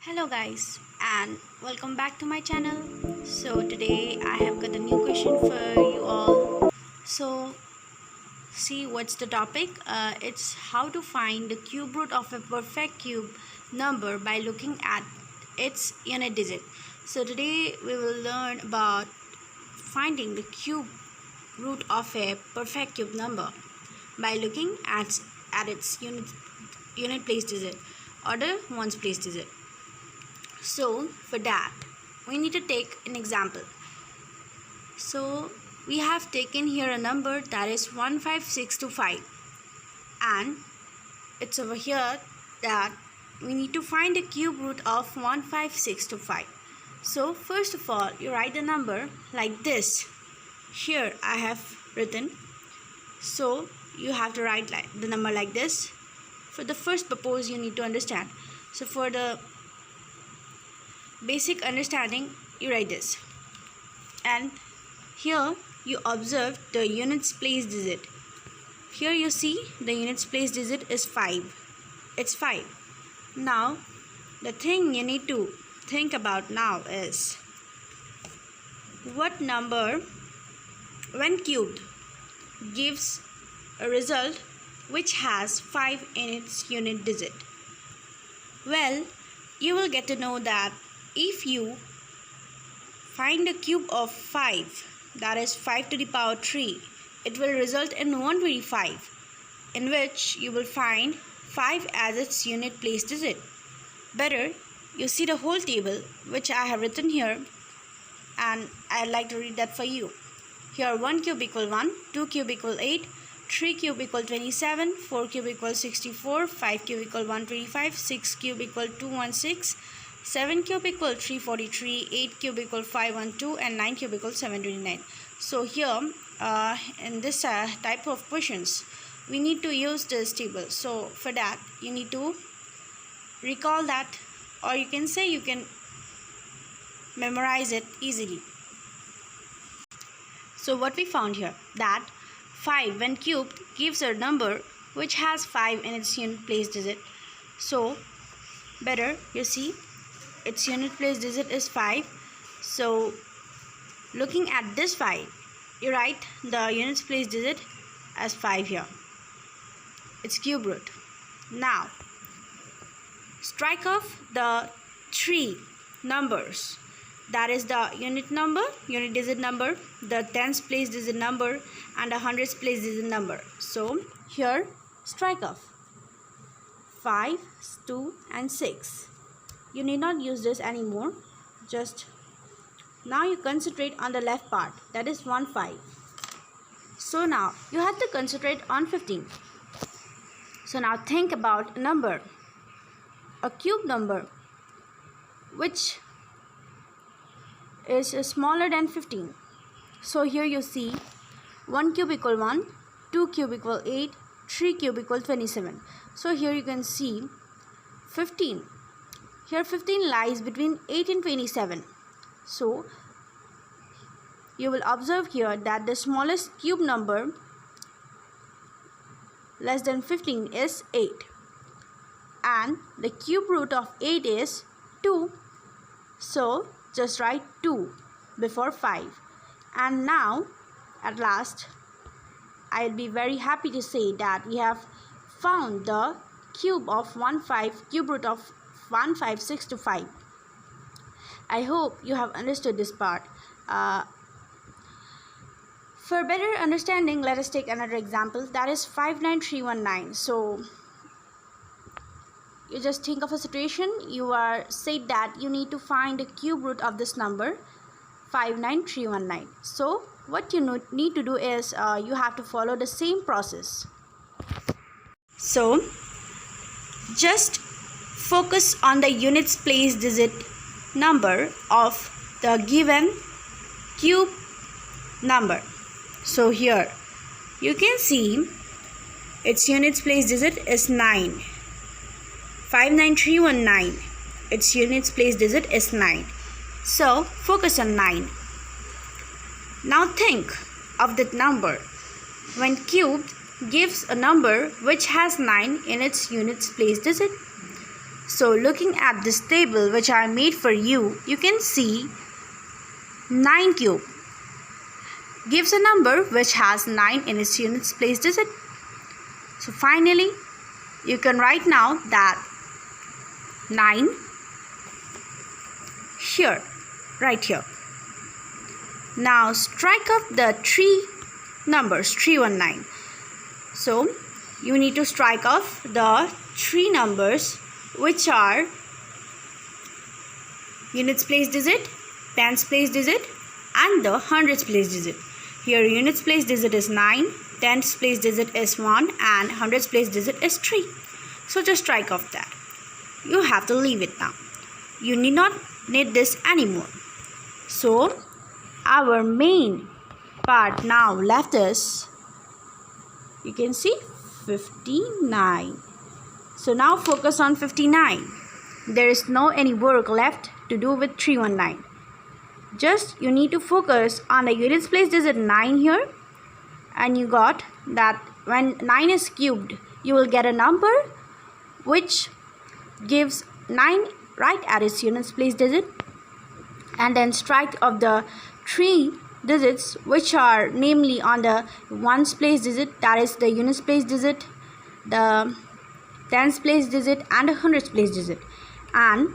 Hello guys, and welcome back to my channel. So today I have got a new question for you all. So see what's the topic. It's how to find the cube root of a perfect cube number by looking at its unit digit. So today we will learn about finding the cube root of a perfect cube number by looking at its unit place digit or the ones place digit. So for that we need to take an example. So we have taken here a number that is 15625, and it's over here that we need to find the cube root of 15625. So first of all, you write the number like this. Here I have written, so you have to write the number like this. For the first purpose you need to understand. So for the basic understanding, you write this, and here you observe the units place digit. Here you see the units place digit is 5. It's 5. Now the thing you need to think about now is what number when cubed gives a result which has 5 in its unit digit. Well, you will get to know that if you find a cube of 5, that is 5 to the power 3, it will result in 125, in which you will find 5 as its unit place digit. Better, you see the whole table which I have written here, and I'd like to read that for you. Here 1 cube equal 1, 2 cube equal 8, 3 cube equal 27, 4 cube equal 64, 5 cube equal 125, 6 cube equal 216, 7 cube equal 343, 8 cube equal 512, and 9 cube equal 729. So here in this type of questions we need to use this table. So for that you need to recall that, or you can say you can memorize it easily. So what we found here, that 5 when cubed gives a number which has 5 in its unit place digit. So better, you see its unit place digit is 5. So looking at this 5, you write the units place digit as 5 here. It's cube root. Now strike off the 3 numbers, that is the unit number, unit digit number, the tens place digit number, and the hundreds place digit number. So here strike off 5, 2 and 6. You need not use this anymore. Just now you concentrate on the left part, that is 1 5. So now you have to concentrate on 15. So now think about a number, a cube number which is smaller than 15. So here you see 1 cube equal 1, 2 cube equal 8, 3 cube equal 27. So here you can see 15. Here 15 lies between 8 and 27. So you will observe here that the smallest cube number less than 15 is 8, and the cube root of 8 is 2. So just write 2 before 5. And now at last I'll be very happy to say that we have found the cube root of 15625. I hope you have understood this part. For better understanding, let us take another example, that is 59319. So you just think of a situation, you are said that you need to find the cube root of this number 59319. So what you need to do is you have to follow the same process. So just focus on the units place digit number of the given cube number. So here you can see its units place digit is 9. 59319, its units place digit is 9. So focus on 9. Now think of that number when cubed gives a number which has 9 in its units place digit. So looking at this table which I made for you, you can see 9 cube gives a number which has 9 in its units place digit. So finally, you can write now that 9 here, right here. Now strike up the 3 numbers, 319. So you need to strike off the 3 numbers which are units place digit, tens place digit and the hundreds place digit. Here units place digit is 9, tens place digit is 1 and hundreds place digit is 3. So just strike off that. You have to leave it now. You need not need this anymore. So our main part now left is, you can see 59. So now focus on 59. There is no any work left to do with 319. Just you need to focus on the units place digit 9 here, and you got that when 9 is cubed, you will get a number which gives 9 right at its units place digit, and then strike of the 3 digits which are namely on the ones place digit, that is the units place digit, the tens place digit and the hundreds place digit. And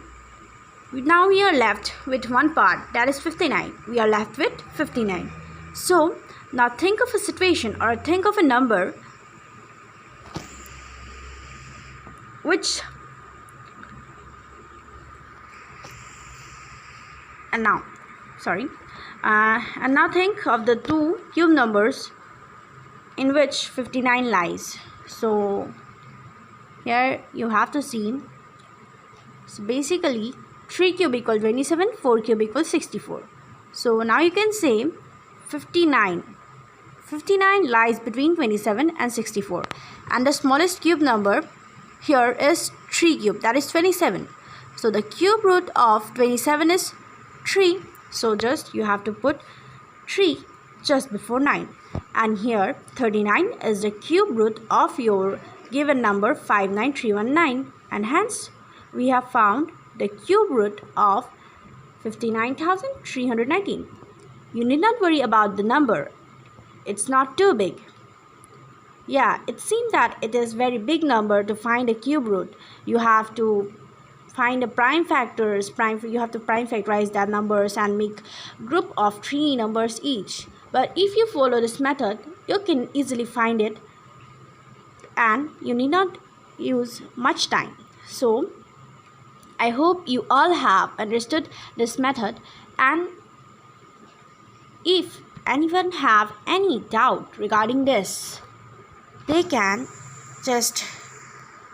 now we are left with one part, that is 59. We are left with 59. So now think of a situation or think of a number which and now think of the two cube numbers in which 59 lies. So here you have to see, so basically 3 cube equals 27, 4 cube equals 64. So now you can say 59 lies between 27 and 64, and the smallest cube number here is 3 cube, that is 27. So the cube root of 27 is 3. So just you have to put 3 just before 9, and here 39 is the cube root of your given number 59319, and hence we have found the cube root of 59,319. You need not worry about the number. It's not too big. Yeah, it seems that it is very big number to find a cube root. You have to find the prime factors, you have to prime factorize that numbers and make group of 3 numbers each. But if you follow this method, you can easily find it and you need not use much time. So I hope you all have understood this method, and if anyone have any doubt regarding this, they can just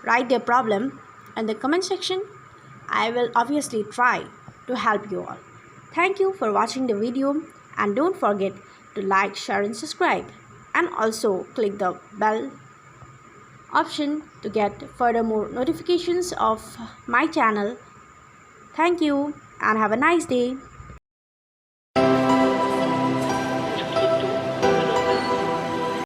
write their problem in the comment section. I will obviously try to help you all. Thank you for watching the video, and don't forget to like, share and subscribe, and also click the bell option to get furthermore notifications of my channel. Thank you and have a nice day.